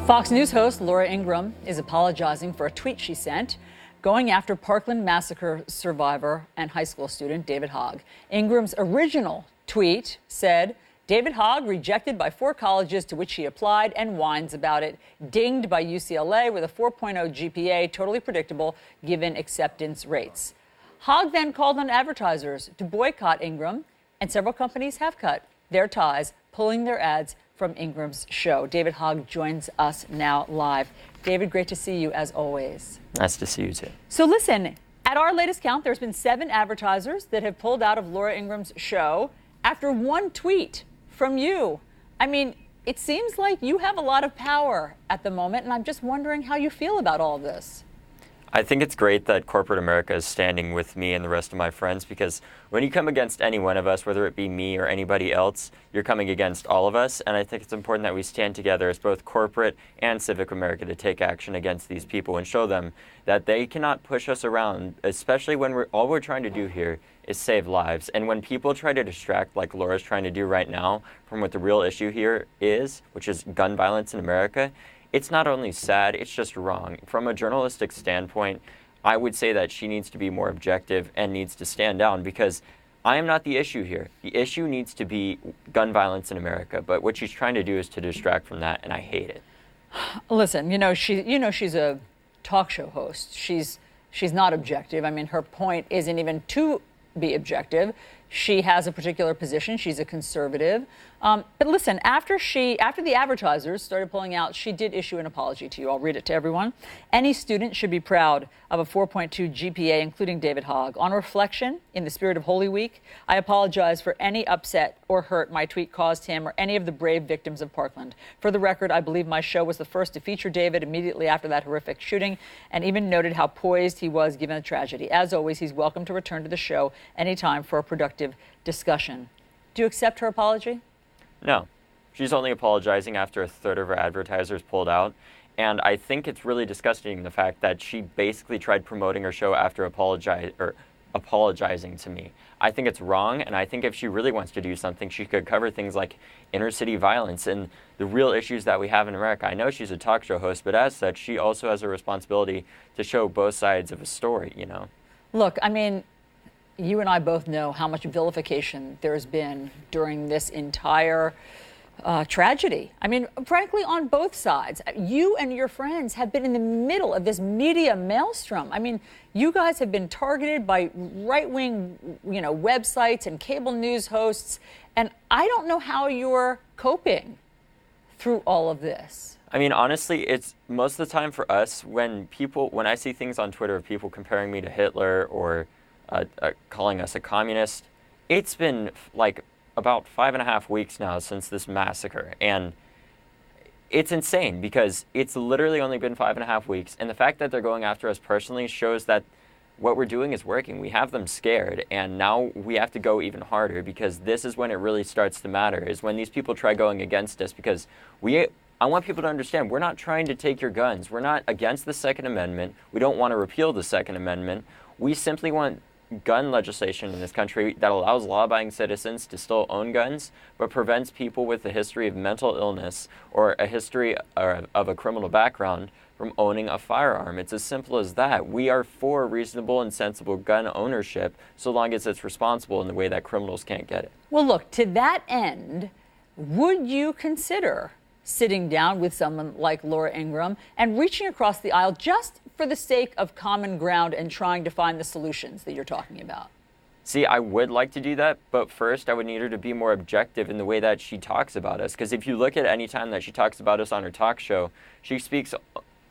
Fox News host Laura Ingraham is apologizing for a tweet she sent going after Parkland massacre survivor and high school student David Hogg. Ingraham's original tweet said, David Hogg rejected by 4 colleges to which he applied and whines about it. Dinged by UCLA with a 4.0 GPA, totally predictable given acceptance rates. Hogg then called on advertisers to boycott Ingraham, and several companies have cut their ties, pulling their ads from Ingram's show. David Hogg joins us now live. David, great to see you as always. Nice to see you too. So listen, at our latest count, there's been 7 advertisers that have pulled out of Laura Ingram's show after one tweet from you. I mean, it seems like you have a lot of power at the moment, and I'm just wondering how you feel about all of this. I think it's great that corporate America is standing with me and the rest of my friends, because when you come against any one of us, whether it be me or anybody else, you're coming against all of us. And I think it's important that we stand together as both corporate and civic America to take action against these people and show them that they cannot push us around, especially when all we're trying to do here is save lives. And when people try to distract, like Laura's trying to do right now, from what the real issue here is, which is gun violence in America, it's not only sad, it's just wrong. From a journalistic standpoint, I would say that she needs to be more objective and needs to stand down, because I am not the issue here. The issue needs to be gun violence in America, but what she's trying to do is to distract from that, and I hate it. Listen, she's a talk show host. She's not objective. I mean, her point isn't even to be objective. She has a particular position. She's a conservative. But listen, after the advertisers started pulling out, she did issue an apology to you. I'll read it to everyone. Any student should be proud of a 4.2 GPA, including David Hogg. On reflection, in the spirit of Holy Week, I apologize for any upset or hurt my tweet caused him or any of the brave victims of Parkland. For the record, I believe my show was the first to feature David immediately after that horrific shooting, and even noted how poised he was given the tragedy. As always, he's welcome to return to the show anytime for a productive discussion. Do you accept her apology? No. She's only apologizing after a third of her advertisers pulled out. And I think it's really disgusting, the fact that she basically tried promoting her show after apologizing to me. I think it's wrong, and I think if she really wants to do something, she could cover things like inner city violence and the real issues that we have in America. I know she's a talk show host, but as such, she also has a responsibility to show both sides of a story, you know? Look, I mean, you and I both know how much vilification there's been during this entire tragedy. I mean, frankly, on both sides. You and your friends have been in the middle of this media maelstrom. I mean, you guys have been targeted by right-wing, websites and cable news hosts, and I don't know how you're coping through all of this. I mean, honestly, it's most of the time for us, when I see things on Twitter of people comparing me to Hitler or calling us a communist, it's been like about 5.5 weeks now since this massacre, and it's insane because it's literally only been 5.5 weeks, and the fact that they're going after us personally shows that what we're doing is working. We have them scared, and now we have to go even harder, because this is when it really starts to matter, is when these people try going against us, because I want people to understand, we're not trying to take your guns. We're not against the Second Amendment. We don't want to repeal the Second Amendment. We simply want gun legislation in this country that allows law-abiding citizens to still own guns, but prevents people with a history of mental illness or a history of a criminal background from owning a firearm. It's as simple as that. We are for reasonable and sensible gun ownership, so long as it's responsible in the way that criminals can't get it. Well, look, to that end, would you consider sitting down with someone like Laura Ingraham and reaching across the aisle just for the sake of common ground and trying to find the solutions that you're talking about? See, I would like to do that, but first I would need her to be more objective in the way that she talks about us. Because if you look at any time that she talks about us on her talk show, she speaks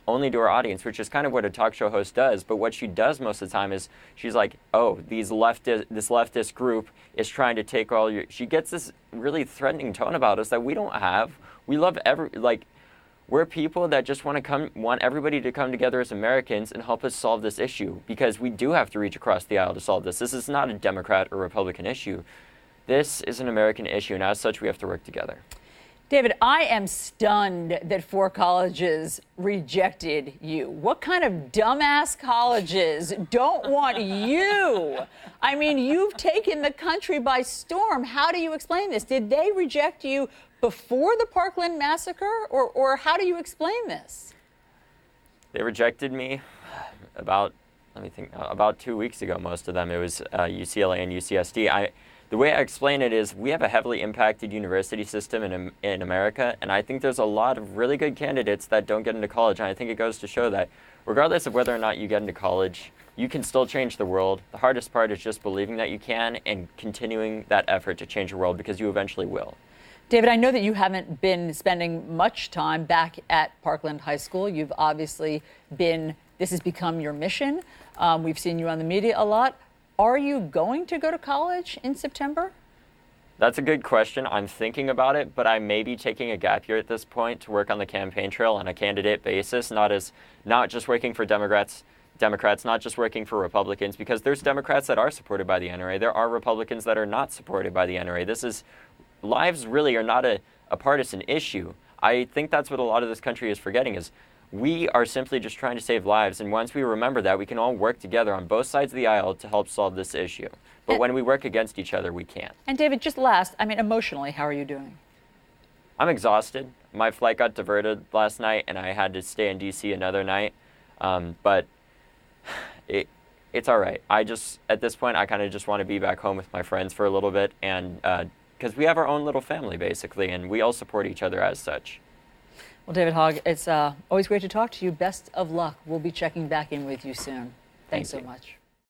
only to her audience, which is kind of what a talk show host does. But what she does most of the time is she's like, oh, this leftist group is trying to take all your... She gets this really threatening tone about us that we don't have. We love we're people that just want everybody to come together as Americans and help us solve this issue, because we do have to reach across the aisle to solve this. This is not a Democrat or Republican issue. This is an American issue, and as such, we have to work together. David, I am stunned that 4 colleges rejected you. What kind of dumbass colleges don't want you? I mean, you've taken the country by storm. How do you explain this? Did they reject you before the Parkland massacre, or how do you explain this? They rejected me about 2 weeks ago, most of them. It was UCLA and UCSD. The way I explain it is we have a heavily impacted university system in America, and I think there's a lot of really good candidates that don't get into college, and I think it goes to show that regardless of whether or not you get into college, you can still change the world. The hardest part is just believing that you can and continuing that effort to change the world, because you eventually will. David, I know that you haven't been spending much time back at Parkland High School. You've obviously this has become your mission. We've seen you on the media a lot. Are you going to go to college in September? That's a good question. I'm thinking about it, but I may be taking a gap year at this point to work on the campaign trail on a candidate basis, not just working for Democrats, not just working for Republicans, because there's Democrats that are supported by the NRA. There are Republicans that are not supported by the NRA. Lives really are not a partisan issue. I think that's what a lot of this country is forgetting, is we are simply just trying to save lives, and once we remember that, we can all work together on both sides of the aisle to help solve this issue. But when we work against each other, we can't. And David, just last, emotionally, how are you doing? I'm exhausted. My flight got diverted last night, and I had to stay in D.C. another night. But it's all right. At this point, I kind of just want to be back home with my friends for a little bit, and because we have our own little family, basically, and we all support each other as such. Well, David Hogg, it's always great to talk to you. Best of luck. We'll be checking back in with you soon. Thanks so much.